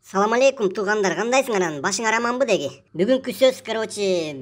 Салам алейкум туугандар, кандайсыңар анан? Башың араманбы деги? Бүгүнкү сөз,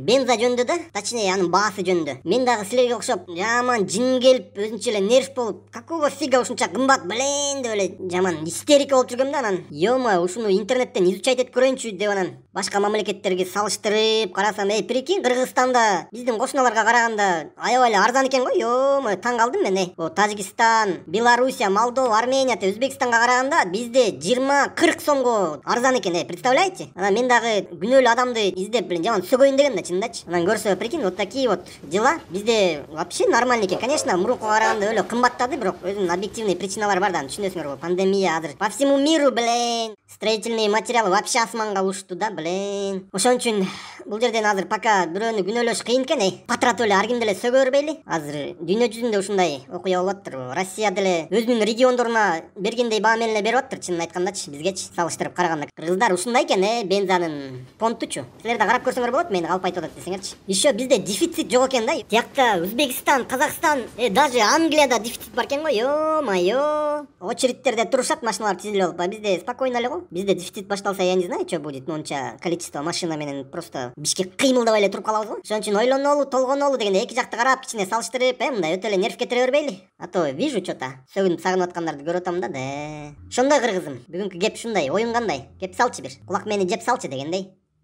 бенза жөнүндө да, точнее анын баасы жөнүндө. Мен дагы силерге окшоп жаман жин келип, өзүнчө эле нерв болуп, какого фига ушунча кымбат белен деп эле жаман истерика болуп жүргөм да анан. Ёма, ушуну интернеттен изучать этип көрөйүнчү деп анан башка мамлекеттерге салыштырып карасам, прикинь, Кыргызстанда биздин кошуналарга караганда аябай эле арзан экен го. Ёма, таң калдым мен. Тажикстан, Белоруссия, Молдова, Армения, Өзбекстанга караганда бизде 20-40 сомго арзан экен, представляете? Анан мен дагы күнөөлүү адамды издеп жаман сөгөйүн дегем да, чындачы. Анан көрсө, прикинь, вот такие вот дела. Бизде вообще нормально экен. Конечно, мурункуга караганда өлө кымбаттады, бирок өзүнүн объективный причиналары бар да, түшүнөсүңөрбү? Пандемия азыр по всему миру, строительный материалы вообще асманга учту да, Ошон үчүн бул жерден азыр пока бирөөнү күнөөлөш кыйын экен, Патыратып эле ар кимди эле сөгө бербейли. Азыр дүйнө жүзүндө ушундай окуя болуп атыптыр. Россия деле өзүнүн региондоруна бергендей баа менен эле берип атыптыр, чынын айткандачы, бизгечи салыштырып караганда. Кыргыздар ушундай экен, бензанын понтучу. Силер да карап көрсөңөр болот, мени калп айтып атат десеңерчи. Еще бизде дефицит жок экен да. Тиякта Өзбекстан, Казакстан, даже Англияда дефицит бар экен го. Ё-моё. Очередтерде турушат машиналар тизилип алып, бизде спокойно эле го. Бизде дефицит башталса, я не знаю, что будет. Монча количество машина менен просто Бишкек кыймылдабай эле туруп калабыз го. Ошон үчүн ойлонолу, толгонолу дегенде эки жакты карап, кичине салыштырып, мындай өтө эле нерв кетире бербейли. А то вижу что-то сөгүнүп сагынып аткандарды көрүп атам да. Ошондой кыргызым. Бүгүнкү кеп ушундай. Оюң кандай? Кеп салчы бир. Кулак мени жеп салчы дегендей.